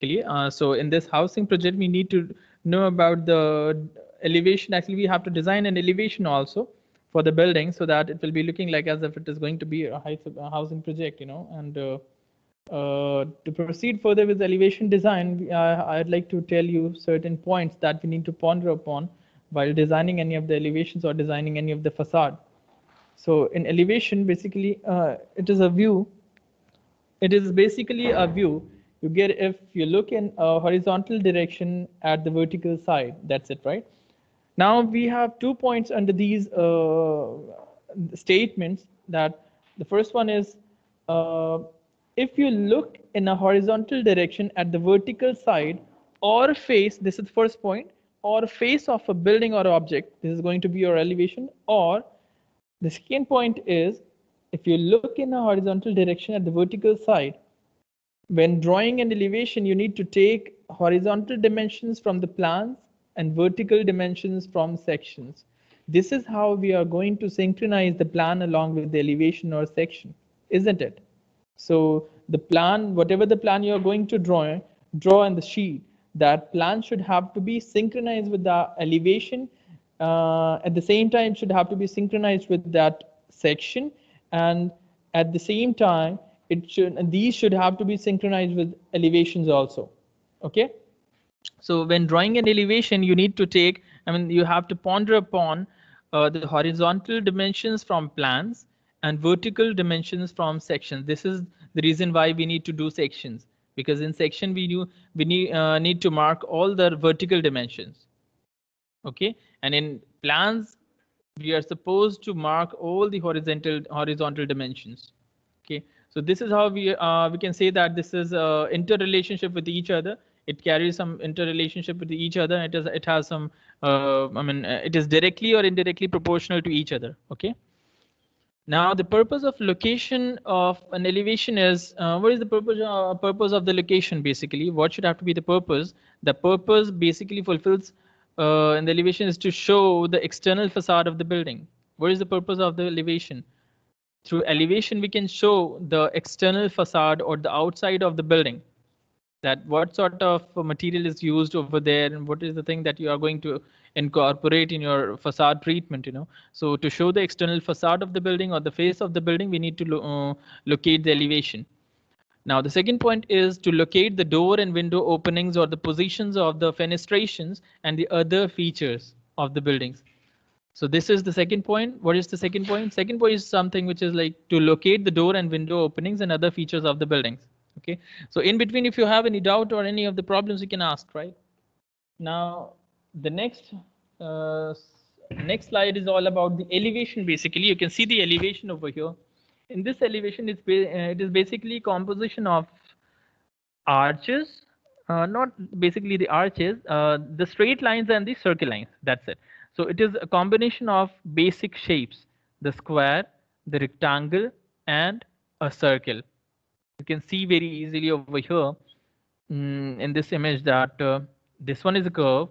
basically. So in this housing project, we need to know about the elevation. Actually, we have to design an elevation also for the building so that it will be looking like as if it is going to be a housing project, you know. And to proceed further with elevation design, I'd like to tell you certain points that we need to ponder upon while designing any of the elevations or designing any of the facade. So in elevation, basically, it is a view. It is basically a view you get if you look in a horizontal direction at the vertical side. That's it, right? Now we have 2 points under these statements. That the first one is uh, if you look in a horizontal direction at the vertical side or face, this is the first point, or face of a building or object, this is going to be your elevation. Or the second point is if you look in a horizontal direction at the vertical side, when drawing an elevation, you need to take horizontal dimensions from the plans and vertical dimensions from sections. This is how we are going to synchronize the plan along with the elevation or section, isn't it? So the plan, whatever the plan you're going to draw on the sheet, that plan should have to be synchronized with the elevation. At the same time, should have to be synchronized with that section, and at the same time, these should have to be synchronized with elevations also. Okay. So when drawing an elevation, you need to take, you have to ponder upon the horizontal dimensions from plans and vertical dimensions from sections. This is the reason why we need to do sections, because in section we need to mark all the vertical dimensions. Okay, and in plans we are supposed to mark all the horizontal dimensions. Okay, so this is how we can say that this is interrelationship with each other. It carries some interrelationship with each other. It has some it is directly or indirectly proportional to each other. Okay. Now the purpose of location of an elevation is what is the purpose of the location? Basically, what should have to be the purpose? The purpose basically fulfills in the elevation is to show the external facade of the building. What is the purpose of the elevation? Through elevation, we can show the external facade or the outside of the building. That what sort of material is used over there, and what is the thing that you are going to incorporate in your facade treatment, you know. So to show the external facade of the building or the face of the building, we need to locate the elevation. Now the second point is to locate the door and window openings or the positions of the fenestrations and the other features of the buildings. So this is the second point. What is the second point? Second point is something which is like to locate the door and window openings and other features of the buildings. Okay. So in between, if you have any doubt or any of the problems, you can ask, right? Now, the next slide is all about the elevation. Basically, you can see the elevation over here. In this elevation, it is basically composition of arches, not basically the arches, the straight lines and the circle lines. That's it. So it is a combination of basic shapes: the square, the rectangle, and a circle. You can see very easily over here in this image that this one is a curve,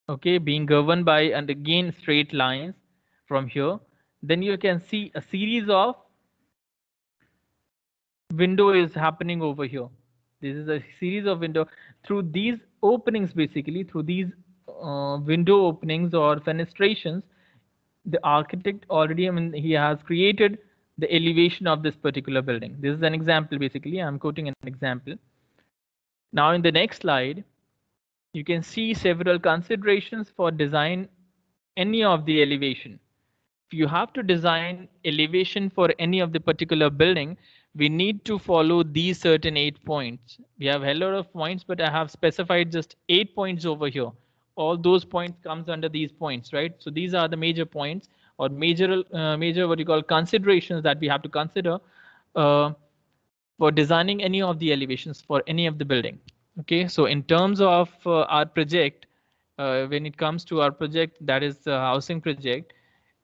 okay, being governed by and again straight lines from here. Then you can see a series of window is happening over here. This is a series of window. Through these openings, basically through these window openings or fenestrations, the architect already, he has created the elevation of this particular building. This is an example. Basically, I'm quoting an example. Now in the next slide, you can see several considerations for design any of the elevation. If you have to design elevation for any of the particular building, we need to follow these certain 8 points. We have a lot of points, but I have specified just 8 points over here. All those points comes under these points, right? So these are the major points or major what you call considerations that we have to consider for designing any of the elevations for any of the building. Okay, so in terms of our project, when it comes to our project, that is the housing project,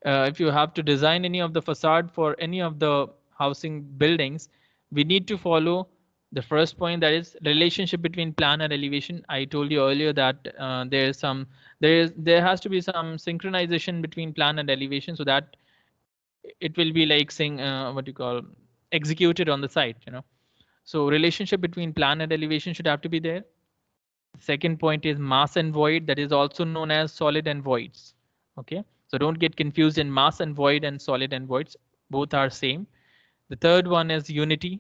if you have to design any of the facade for any of the housing buildings, we need to follow the first point, that is relationship between plan and elevation. I told you earlier that there has to be some synchronization between plan and elevation, so that it will be like saying what you call executed on the site, you know. So relationship between plan and elevation should have to be there. Second point is mass and void, that is also known as solid and voids. Okay, so don't get confused in mass and void and solid and voids, both are same. The third one is unity.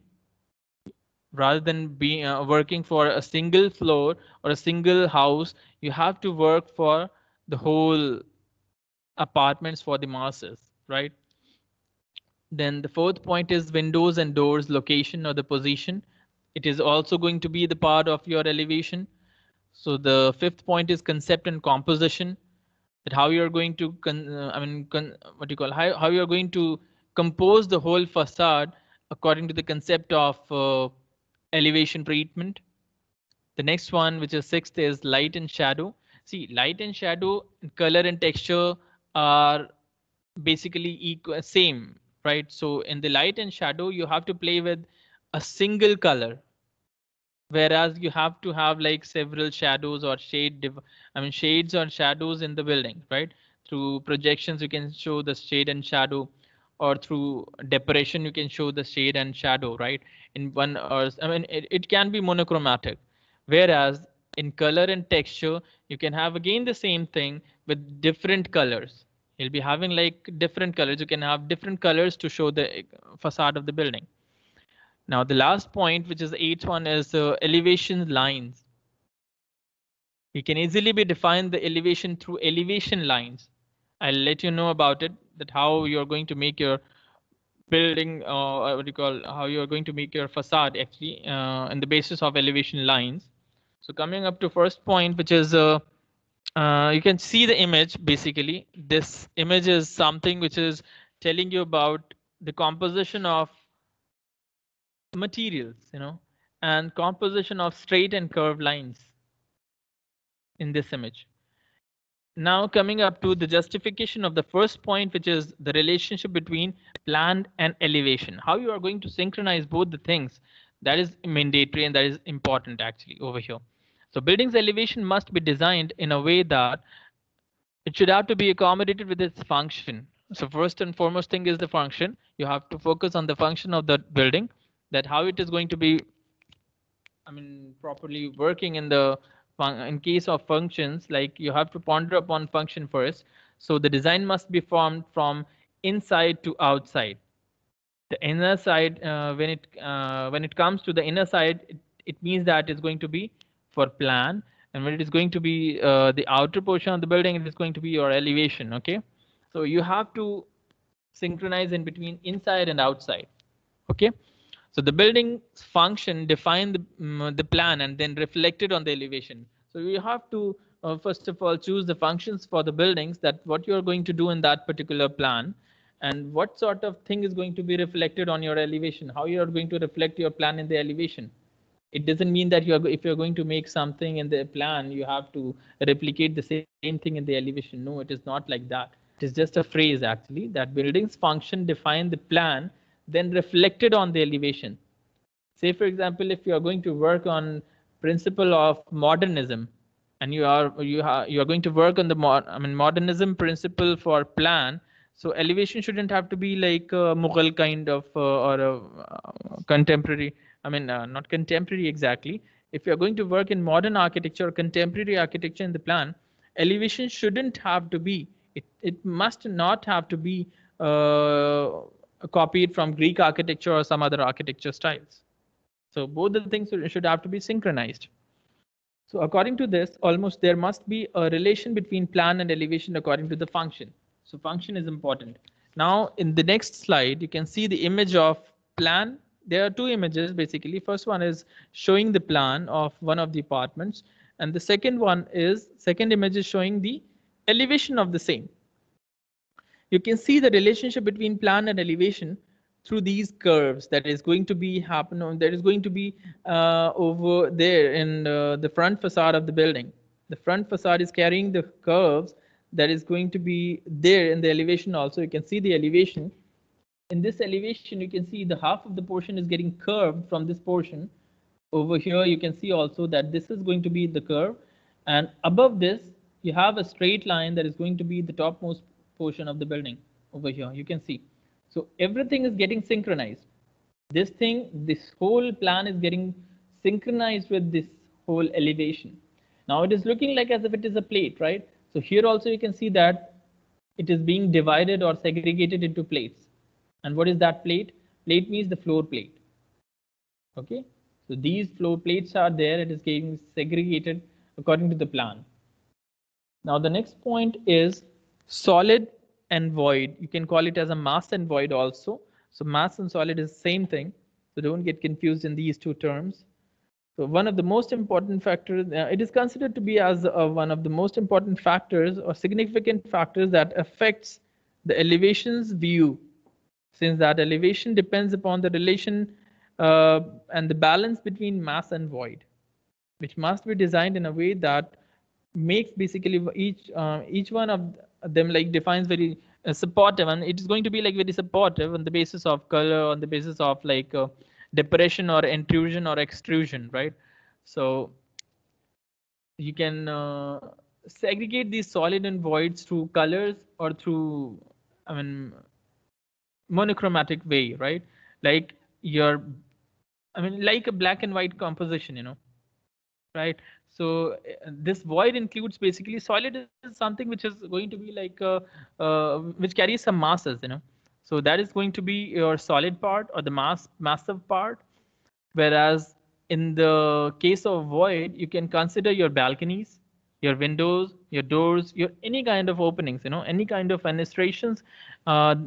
Rather than being working for a single floor or a single house, you have to work for the whole apartments for the masses, right? Then the fourth point is windows and doors location or the position. It is also going to be the part of your elevation. So the fifth point is concept and composition, that how you're going to, what do you call, how you're going to compose the whole facade according to the concept of elevation treatment. The next one, which is sixth, is light and shadow. See, light and shadow, color and texture are basically equal, same, right? So in the light and shadow, you have to play with a single color, whereas you have to have like several shadows or shades or shadows in the building, right? Through projections, you can show the shade and shadow, or through decoration, you can show the shade and shadow, right? In one, or it can be monochromatic. Whereas in color and texture, you can have again the same thing with different colors. You'll be having like different colors. You can have different colors to show the facade of the building. Now, the last point, which is the eighth one, is elevation lines. You can easily be defined the elevation through elevation lines. I'll let you know about it, that how you're going to make your building, what do you call, how you're going to make your facade actually, on the basis of elevation lines. So coming up to first point, which is, you can see the image, basically. This image is something which is telling you about the composition of materials, and composition of straight and curved lines in this image. Now coming up to the justification of the first point, which is the relationship between plan and elevation. How you are going to synchronize both the things, that is mandatory and that is important actually over here. So building's elevation must be designed in a way that it should have to be accommodated with its function. So first and foremost thing is the function. You have to focus on the function of the building, that how it is going to be, properly working in the in case of functions, like you have to ponder upon function first. So the design must be formed from inside to outside. The inner side, when it comes to the inner side, it means that it's going to be for plan, and when it is going to be the outer portion of the building, it is going to be your elevation. Okay, so you have to synchronize in between inside and outside. Okay, so the building's function define the plan and then reflected on the elevation. So you have to first of all choose the functions for the buildings, that what you're going to do in that particular plan, and what sort of thing is going to be reflected on your elevation, how you are going to reflect your plan in the elevation. It doesn't mean that if you're going to make something in the plan, you have to replicate the same thing in the elevation. No, it is not like that. It is just a phrase actually, that building's function define the plan, then reflected on the elevation. Say for example, if you are going to work on principle of modernism, and you are going to work on the modernism principle for plan. So elevation shouldn't have to be like a Mughal kind of or a contemporary, not contemporary exactly. If you're going to work in modern architecture or contemporary architecture in the plan, elevation shouldn't have to be, it must not have to be copied from Greek architecture or some other architecture styles. So both the things should have to be synchronized. So according to this, almost there must be a relation between plan and elevation according to the function. So function is important. Now in the next slide, you can see the image of plan. There are two images basically. First one is showing the plan of one of the apartments. And the second image is showing the elevation of the same. You can see the relationship between plan and elevation through these curves that is going to be that is going to be over there in the front facade of the building. The front facade is carrying the curves that is going to be there in the elevation also. You can see the elevation. In this elevation, you can see the half of the portion is getting curved from this portion. Over here, you can see also that this is going to be the curve. And above this, you have a straight line that is going to be the topmost portion of the building over here. You can see. So everything is getting synchronized. This whole plan is getting synchronized with this whole elevation. Now it is looking like as if it is a plate, right? So here also you can see that it is being divided or segregated into plates. And what is that plate? Plate means the floor plate. Okay, so these floor plates are there. It is getting segregated according to the plan. Now the next point is solid and void. You can call it as a mass and void also. So mass and solid is the same thing. So don't get confused in these two terms. So one of the most important factors, it is considered to be as one of the most important factors or significant factors that affects the elevation's view, since that elevation depends upon the relation and the balance between mass and void, which must be designed in a way that makes basically each one of them like defines very supportive, and it is going to be like very supportive on the basis of color, on the basis of like depression or intrusion or extrusion, right? So you can segregate these solid and voids through colors or through, I mean, monochromatic way, right? Like your, I mean, like a black and white composition, right? So this void includes basically solid is something which is going to be like which carries some masses, so that is going to be your solid part or the massive part. Whereas in the case of void, you can consider your balconies, your windows, your doors, your any kind of openings, any kind of fenestrations,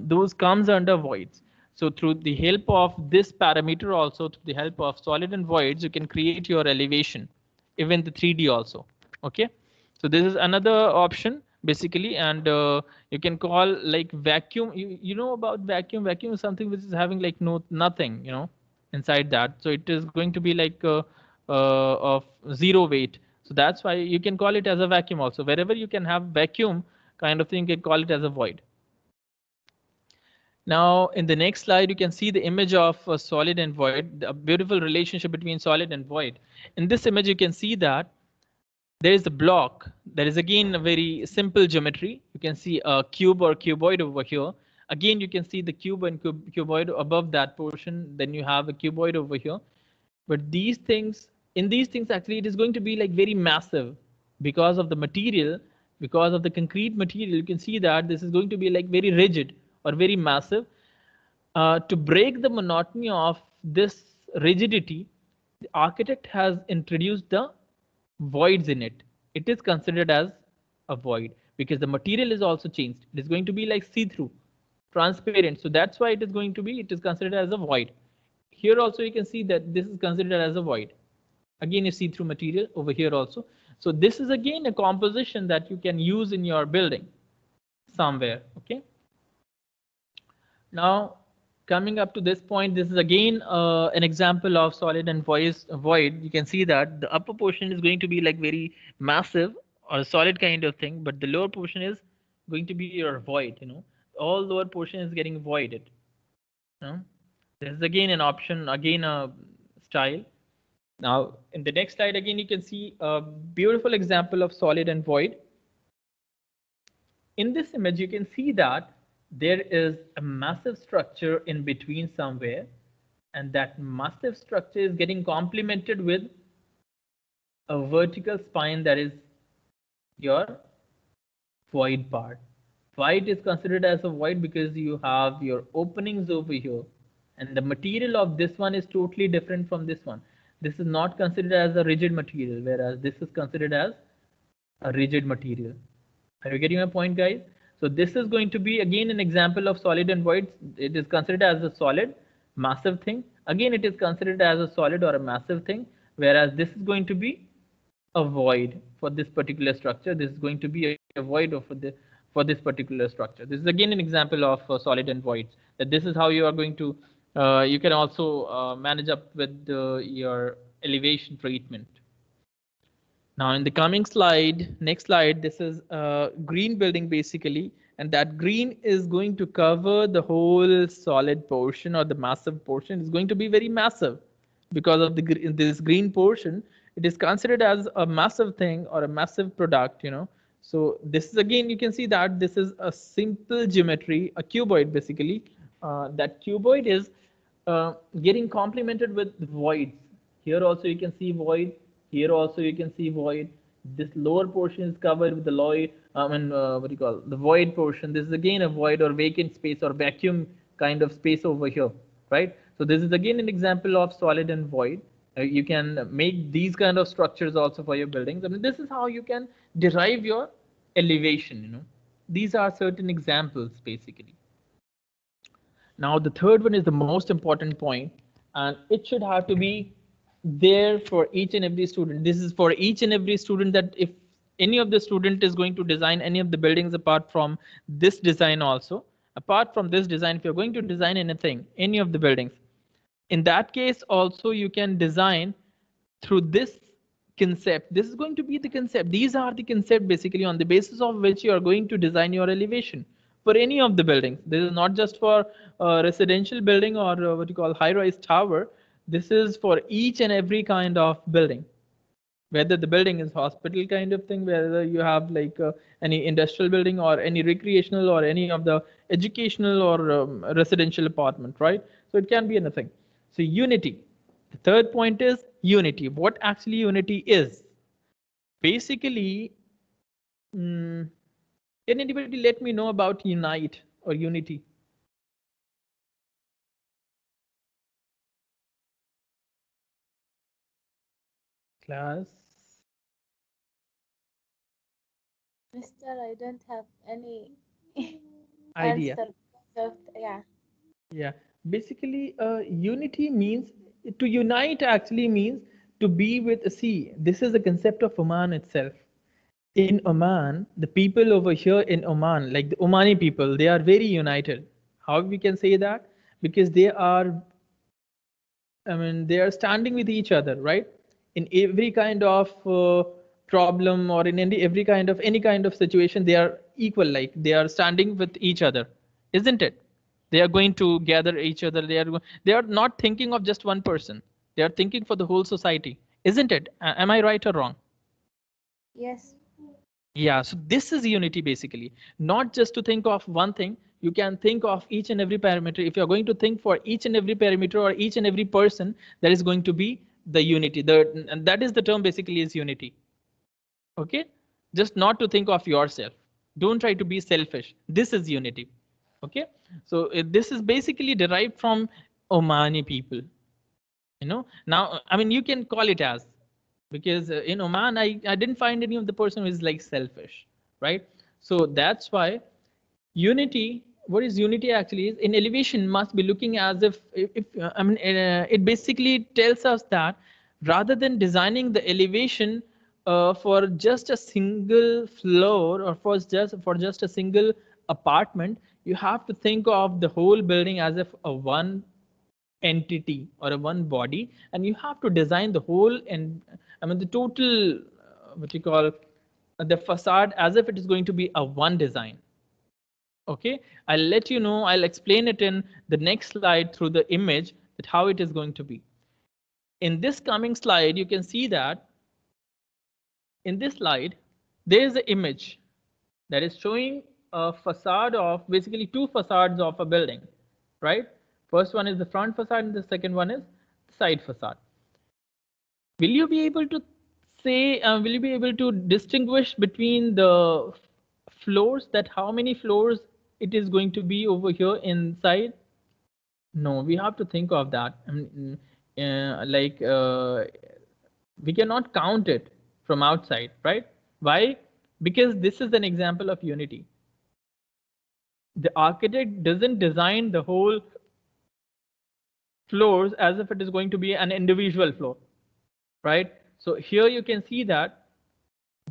those comes under voids. So through the help of this parameter, also through the help of solid and voids, you can create your elevation, even the 3D also. Okay, so this is another option basically, and you can call like vacuum. You know about vacuum. Vacuum is something which is having like nothing, inside that. So it is going to be like of zero weight. So that's why you can call it as a vacuum also. Wherever you can have vacuum kind of thing, you can call it as a void. Now, in the next slide, you can see the image of solid and void, a beautiful relationship between solid and void. In this image, you can see that there is a block. There is again a very simple geometry. You can see a cube or cuboid over here. Again, you can see the cube and cuboid above that portion. Then you have a cuboid over here. But these things, in these things, actually, it is going to be like very massive because of the material, because of the concrete material. You can see that this is going to be like very rigid or very massive. To break the monotony of this rigidity, the architect has introduced the voids in it. It is considered as a void because the material is also changed. It is going to be like see-through, transparent. So that's why it is considered as a void. Here also you can see that this is considered as a void. Again, a see-through material over here also. So this is again a composition that you can use in your building somewhere. Okay. Now, coming up to this point, this is again an example of solid and void. You can see that the upper portion is going to be like very massive or solid kind of thing, but the lower portion is going to be your void. All lower portion is getting voided. This is again an option, again a style. Now, in the next slide, again, you can see a beautiful example of solid and void. In this image, you can see that there is a massive structure in between somewhere, and that massive structure is getting complemented with a vertical spine that is your void part. Void is considered as a void because you have your openings over here, and the material of this one is totally different from this one. This is not considered as a rigid material, whereas this is considered as a rigid material. Are you getting my point, guys? So this is going to be again an example of solid and void. It is considered as a solid, massive thing. Again, it is considered as a solid or a massive thing, whereas this is going to be a void for this particular structure. This is going to be a void for this particular structure. This is again an example of solid and voids. That this is how you are going to. You can also manage up with your elevation treatment. Now in the coming slide, next slide, this is a green building basically, and that green is going to cover the whole solid portion or the massive portion. Is going to be very massive because of this green portion. It is considered as a massive thing or a massive product, So this is again, you can see that this is a simple geometry, a cuboid basically. That cuboid is getting complemented with voids. Here also you can see void. Here also you can see void. This lower portion is covered with the void. What do you call the void portion? This is again a void or vacant space or vacuum kind of space over here, right? So this is again an example of solid and void. You can make these kind of structures also for your buildings. I mean, this is how you can derive your elevation. These are certain examples basically. Now, the third one is the most important point, and it should have to be there for each and every student. This is for each and every student, that if any of the student is going to design any of the buildings apart from this design also, apart from this design, if you're going to design anything, any of the buildings, in that case also you can design through this concept. This is going to be the concept. These are the concept basically on the basis of which you are going to design your elevation for any of the buildings. This is not just for residential building or what you call high-rise tower. This is for each and every kind of building, whether the building is hospital kind of thing, whether you have like any industrial building or any recreational or any of the educational or residential apartment, right? So it can be anything. So unity. The third point is unity. What actually unity is? Basically, can anybody let me know about unite or unity? Class? Mister, I don't have any Idea. answer. Yeah. Yeah. Basically, unity means to unite actually means to be with. See, this is the concept of Oman itself. In Oman, the people over here in Oman, like the Omani people, they are very united. How we can say that? Because they are, I mean, they are standing with each other, right? In every kind of problem or in any kind of situation, they are equal. Like they are standing with each other, isn't it? They are going to gather each other. They are not thinking of just one person. They are thinking for the whole society, isn't it? Am I right or wrong? Yes. Yeah, so this is unity basically. Not just to think of one thing, you can think of each and every parameter. If you're going to think for each and every parameter or each and every person, that is going to be the unity. And that is the term basically is unity. Okay? Just not to think of yourself. Don't try to be selfish. This is unity. Okay? So this is basically derived from Omani people. Now, I mean, you can call it as, because in Oman, I didn't find any of the person who is like selfish, right? So that's why unity, what is unity actually is in elevation must be looking as if I mean, it basically tells us that rather than designing the elevation for just a single floor or for just a single apartment, you have to think of the whole building as if a one entity or a one body, and you have to design the whole, and I mean the total what you call the facade as if it is going to be a one design. Okay, I'll let you know, I'll explain it in the next slide through the image that how it is going to be. In this coming slide you can see that in this slide there is an image that is showing a facade of basically two facades of a building, right? First one is the front facade and the second one is the side facade. Will you be able to say, will you be able to distinguish between the floors, that how many floors it is going to be over here inside? No, we have to think of that. I mean, we cannot count it from outside, right? Why? Because this is an example of unity. The architect doesn't design the whole floors as if it is going to be an individual floor, right? So here you can see that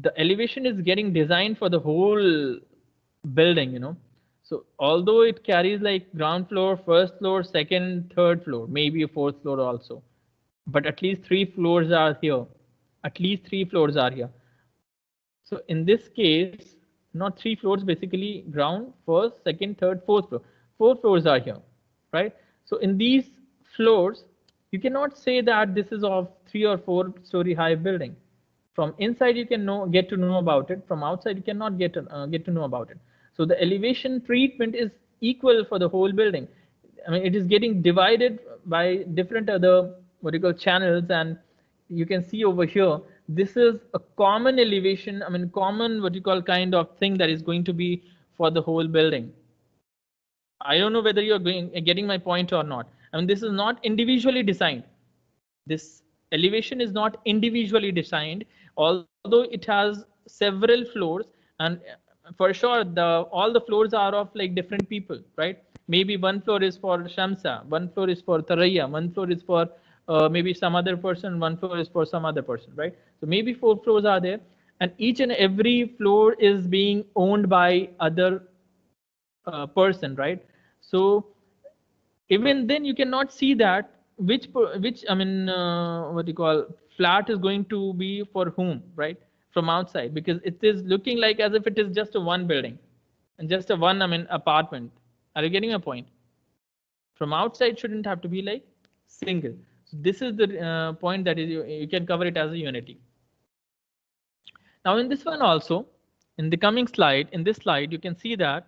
the elevation is getting designed for the whole building. So although it carries like ground floor, first floor, second, third floor, maybe a fourth floor also, but at least three floors are here. At least three floors are here. So in this case, not three floors, basically ground, first, second, third, fourth floor. Four floors are here, right? So in these floors, you cannot say that this is of 3 or 4 story high building. From inside you can get to know about it. From outside you cannot get to know about it. So the elevation treatment is equal for the whole building. I mean, it is getting divided by different other what you call channels, and you can see over here, this is a common elevation, I mean common what you call kind of thing that is going to be for the whole building. I don't know whether you're getting my point or not. I mean, this is not individually designed. This elevation is not individually designed, although it has several floors, and for sure all the floors are of like different people, right? Maybe one floor is for Shamsa, one floor is for Taraya, one floor is for maybe some other person, one floor is for some other person, right? So maybe 4 floors are there, and each and every floor is being owned by other person, right? So even then you cannot see that which I mean what you call flat is going to be for whom, right, from outside, because it is looking like as if it is just a one building and just a one, I mean, apartment. Are you getting a point? From outside shouldn't have to be like single. So this is the point that is you can cover it as a unity. Now in this one also, in the coming slide, in this slide you can see that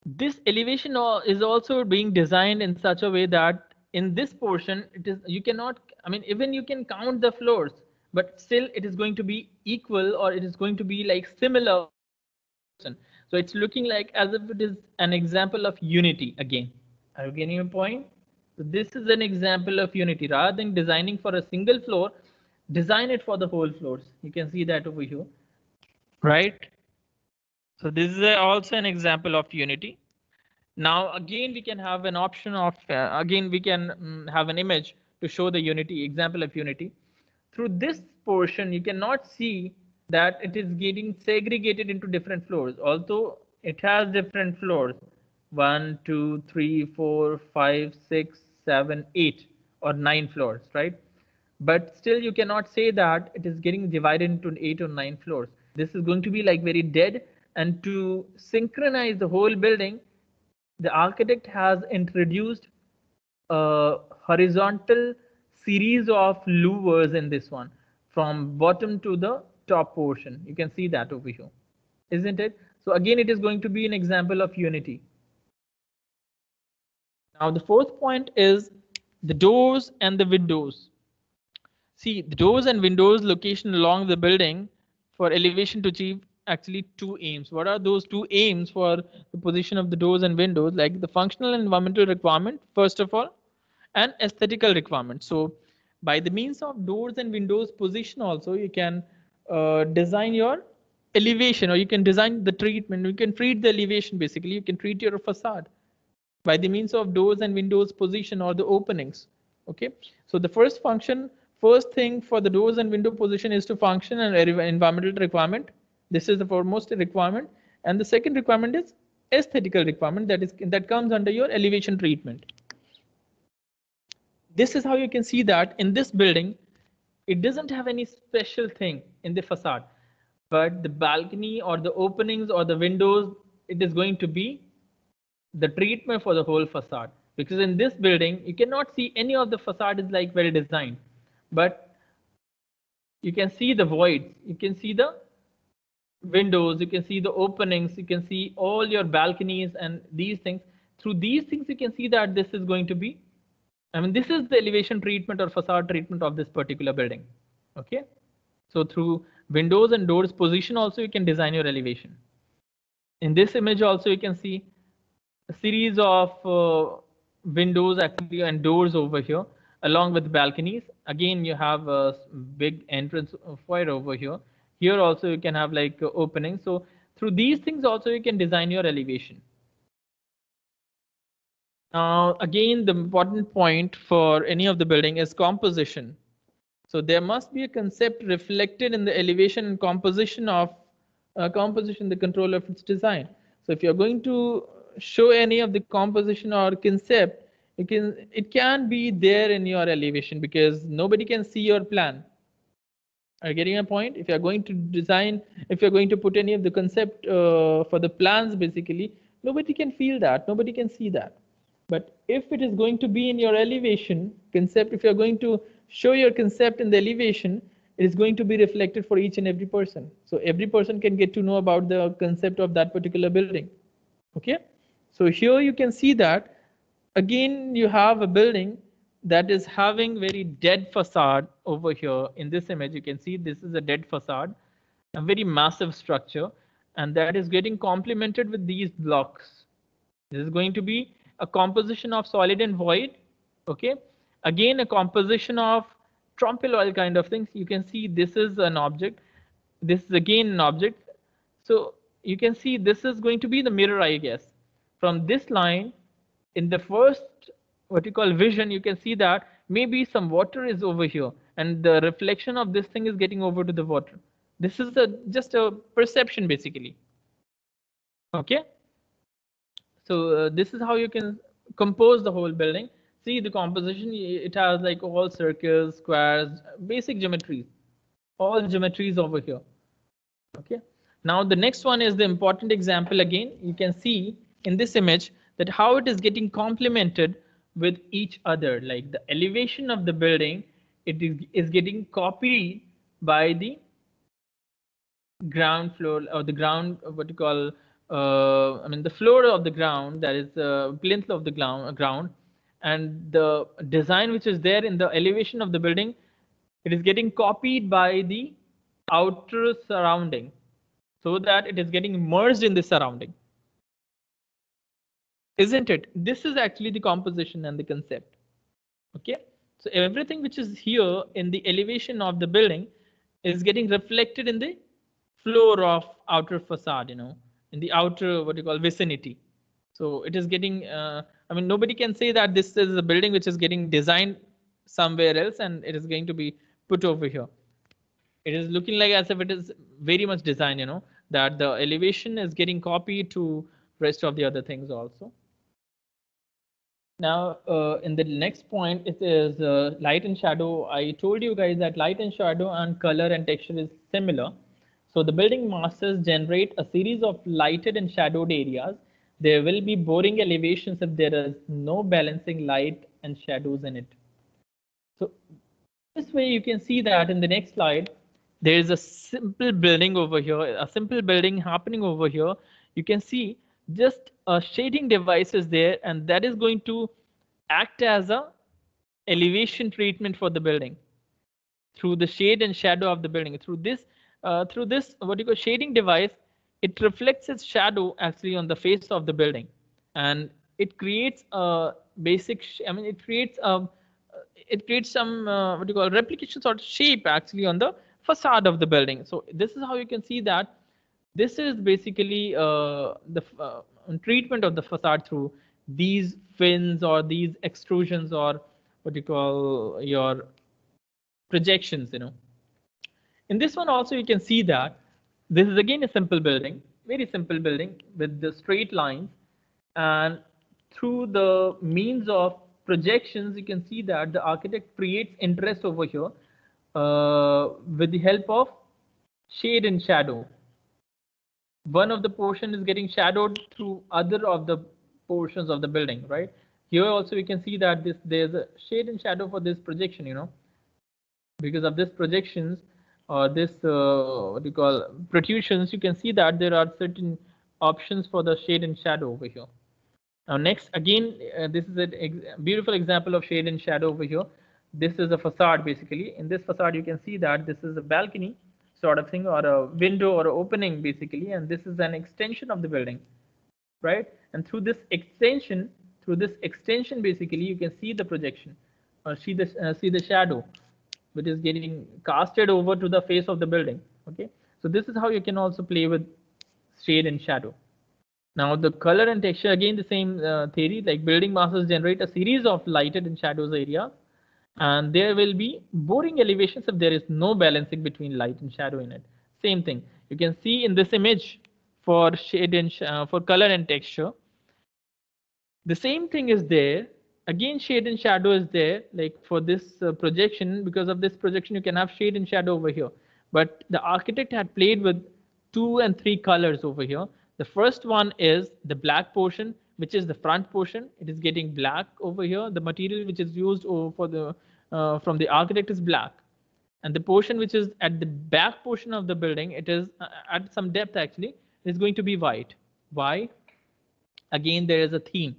this elevation is also being designed in such a way that in this portion it is, you cannot, I mean, even you can count the floors, but still it is going to be equal, or it is going to be like similar for each and every person. So it's looking like as if it is an example of unity again. Are you getting a point? So this is an example of unity. Rather than designing for a single floor, design it for the whole floors. You can see that over here, right? So this is also an example of unity. Now again we can have an option of again we can have an image to show the unity, example of unity. Through this portion you cannot see that it is getting segregated into different floors, although it has different floors, 1 2 3 4 5 6 7 8 or 9 floors, right? But still you cannot say that it is getting divided into 8 or 9 floors. This is going to be like very dead, and to synchronize the whole building, the architect has introduced a horizontal series of louvers in this one, from bottom to the top portion. You can see that over here, isn't it? So again, it is going to be an example of unity. Now the fourth point is the doors and the windows. See, the doors and windows location along the building for elevation to achieve actually two aims. What are those two aims for the position of the doors and windows? Like the functional and environmental requirement, first of all, and aesthetical requirement. So by the means of doors and windows position also, you can design your elevation, or you can design the treatment. You can treat the elevation, basically. You can treat your facade by the means of doors and windows position or the openings. Okay, so the first thing for the doors and window position is to function and environmental requirement. This is the foremost requirement, and the second requirement is aesthetical requirement, that comes under your elevation treatment. This is how you can see that in this building it doesn't have any special thing in the facade, but the balcony or the openings or the windows, it is going to be the treatment for the whole facade, because in this building you cannot see any of the facade is like well designed, but you can see the voids, you can see the windows, you can see the openings, you can see all your balconies and these things. Through these things you can see that this is going to be, I mean, this is the elevation treatment or facade treatment of this particular building. Okay, so through windows and doors position also you can design your elevation. In this image also you can see a series of windows actually and doors over here, along with balconies. Again, you have a big entrance foyer over here. Here also you can have like openings. So through these things also you can design your elevation. Now again, the important point for any of the building is composition. So there must be a concept reflected in the elevation and composition of the control of its design. So if you're going to show any of the composition or concept, it can be there in your elevation, because nobody can see your plan. Are you getting a point? If you're going to design, if you're going to put any of the concept for the plans, basically, nobody can feel that, nobody can see that. But if it is going to be in your elevation concept, if you're going to show your concept in the elevation, it is going to be reflected for each and every person. So every person can get to know about the concept of that particular building. Okay, so here you can see that again, you have a building that is having very dead facade over here. In this image, you can see this is a dead facade, a very massive structure, and that is getting complemented with these blocks. This is going to be a composition of solid and void. Okay. Again, a composition of trumpel oil kind of things. You can see this is an object. This is again an object. So you can see this is going to be the mirror, I guess. From this line, in the first what you call vision, you can see that maybe some water is over here, and the reflection of this thing is getting over to the water. This is just a perception basically. Okay. So this is how you can compose the whole building. See the composition, it has like all circles, squares, basic geometries, all geometries over here. Okay. Now the next one is the important example. Again, you can see in this image that how it is getting complemented with each other. Like the elevation of the building, is getting copied by the ground floor, or the ground, what you call, I mean the floor of the ground, that is the plinth of the ground, and the design which is there in the elevation of the building, it is getting copied by the outer surrounding, so that it is getting merged in the surrounding, isn't it? This is actually the composition and the concept. Okay, so everything which is here in the elevation of the building is getting reflected in the floor of outer facade, in the outer, what you call, vicinity. So it is getting, I mean, nobody can say that this is a building which is getting designed somewhere else and it is going to be put over here. It is looking like as if it is very much designed, that the elevation is getting copied to rest of the other things also. Now, in the next point, it is light and shadow. I told you guys that light and shadow and color and texture is similar. So the building masters generate a series of lighted and shadowed areas. There will be boring elevations if there is no balancing light and shadows in it. So this way you can see that in the next slide, there is a simple building over here, a simple building happening over here. You can see just a shading device is there, and that is going to act as a elevation treatment for the building through the shade and shadow of the building. Through this what you call shading device, it reflects its shadow actually on the face of the building, and it creates a basic. I mean, it creates some what you call replication sort of shape actually on the facade of the building. So this is how you can see that this is basically the treatment of the facade through these fins or these extrusions, or what you call your projections. In this one also you can see that this is again a simple building, very simple building with the straight lines, and through the means of projections you can see that the architect creates interest over here with the help of shade and shadow. One of the portion is getting shadowed through other of the portions of the building, right? Here also we can see that there's a shade and shadow for this projection, because of this projections or this what do you call protrusions. You can see that there are certain options for the shade and shadow over here. Now next, again, this is a beautiful example of shade and shadow over here. This is a facade basically. In this facade you can see that this is a balcony sort of thing, or a window or opening basically, and this is an extension of the building, right? And through this extension basically you can see the projection, or see the shadow which is getting casted over to the face of the building. Okay, so this is how you can also play with shade and shadow. Now the color and texture, again the same theory, like building masters generate a series of lighted and shadows areas, and there will be boring elevations if there is no balancing between light and shadow in it. Same thing you can see in this image for shade and for color and texture. The same thing is there. Again, shade and shadow is there, like for this projection. Because of this projection you can have shade and shadow over here, but the architect had played with 2 and 3 colors over here. The first one is the black portion, which is the front portion. It is getting black over here. The material which is used for the from the architect is black, and the portion which is at the back portion of the building, it is at some depth actually, is going to be white. Why? Again, there is a theme.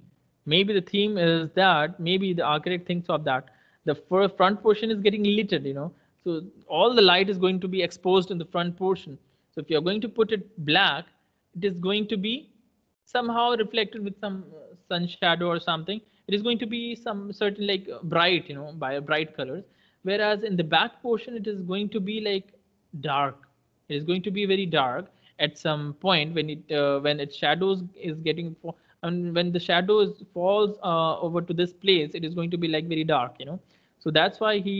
Maybe the theme is that maybe the architect thinks of that the front portion is getting littered, you know, so all the light is going to be exposed in the front portion. So if you're going to put it black, it is going to be somehow reflected with some sun shadow or something. It is going to be some certain like bright, you know, by bright colors. Whereas in the back portion, it is going to be like dark. It is going to be very dark at some point when its shadows is getting and when the shadows falls over to this place, it is going to be like very dark, you know. So that's why he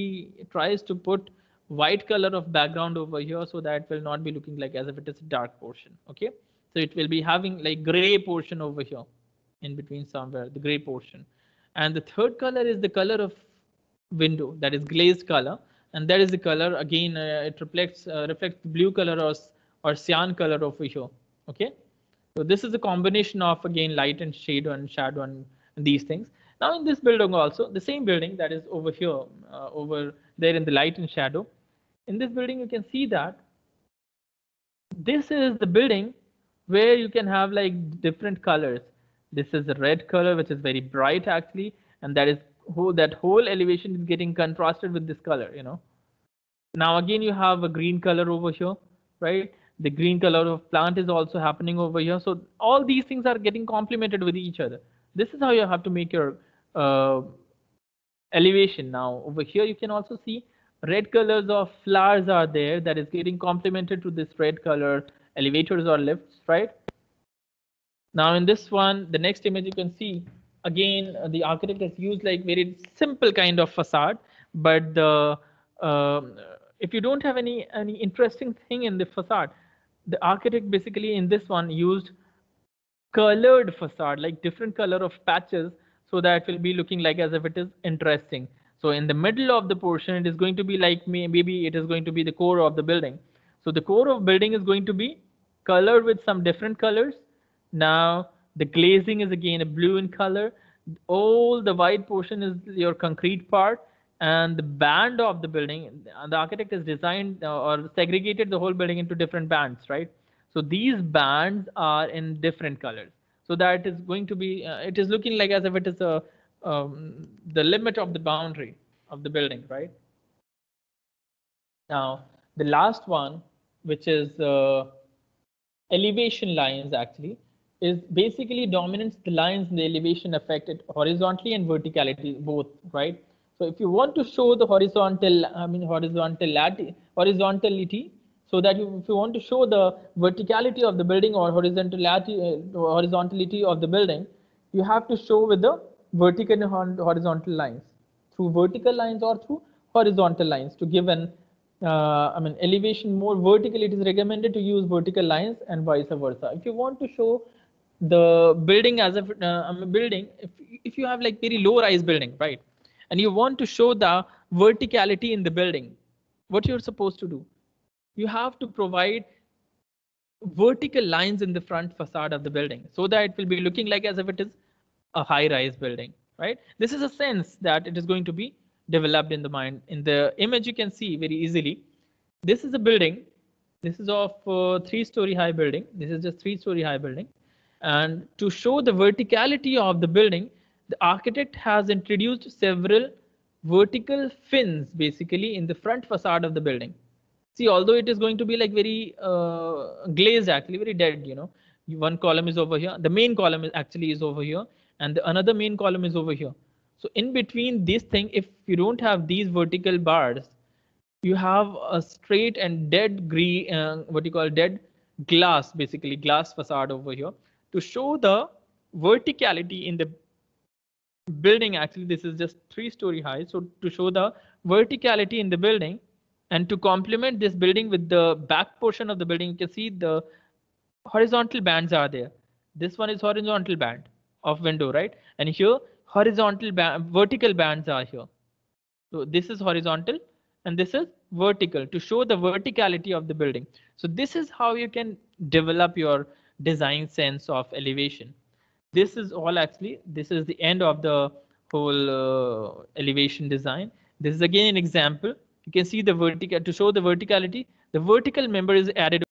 tries to put white color of background over here so that it will not be looking like as if it is a dark portion. Okay, so it will be having like gray portion over here in between somewhere, the gray portion. And the third color is the color of window, that is glazed color, and that is the color again, it reflects blue color or cyan color over here. Okay, so this is a combination of again light and shade and shadow and these things. Now in this building also, the same building that is over here, over there in the light and shadow, in this building you can see that this is the building where you can have like different colors. This is a red color, which is very bright actually, and that whole elevation is getting contrasted with this color, you know. Now again you have a green color over here, right? The green color of plant is also happening over here. So all these things are getting complemented with each other. This is how you have to make your uh, elevation. Now over here you can also see red colors of flowers are there, that is getting complemented to this red color elevators or lifts, right? Now in this one, the next image you can see, again, the architect has used like very simple kind of facade, but um if you don't have any interesting thing in the facade, the architect basically in this one used colored facade, like different color of patches, so that it will be looking like as if it is interesting. So in the middle of the portion, it is going to be like maybe it is going to be the core of the building. So the core of building is going to be colored with some different colors. Now the glazing is again a blue in color. All the white portion is your concrete part, and the band of the building, the architect has designed or segregated the whole building into different bands, right? So these bands are in different colors, so that is going to be it is looking like as if it is a the limit of the boundary of the building, right? Now the last one, which is elevation lines actually, is basically dominance. The lines in the elevation affect it horizontally and verticality both, right? So if you want to show the horizontality, so that if you want to show the verticality of the building or horizontality of the building, you have to show with the vertical and horizontal lines, through vertical lines or through horizontal lines to give an elevation more vertical. It is recommended to use vertical lines and vice versa. If you want to show the building as a building, if you have like very low rise building, right, and you want to show the verticality in the building, what you're supposed to do, you have to provide vertical lines in the front facade of the building so that it will be looking like as if it is a high rise building, right? This is a sense that it is going to be developed in the mind. In the image you can see very easily, this is a building, this is of 3-story high building, this is just 3-story high building. And to show the verticality of the building, the architect has introduced several vertical fins basically in the front facade of the building. See, although it is going to be like very glazed, actually very dead, you know, one column is over here, the main column is actually is over here, and the another main column is over here. So in between this thing, if you don't have these vertical bars, you have a straight and dead green, what you call dead glass, basically glass facade over here to show the verticality in the building. Actually, this is just 3-story high. So to show the verticality in the building and to complement this building with the back portion of the building, you can see the horizontal bands are there. This one is horizontal band of window, right? And here vertical bands are here. So this is horizontal and this is vertical to show the verticality of the building. So this is how you can develop your design sense of elevation. This is all actually, this is the end of the whole elevation design. This is again an example. You can see the vertical, to show the verticality, the vertical member is added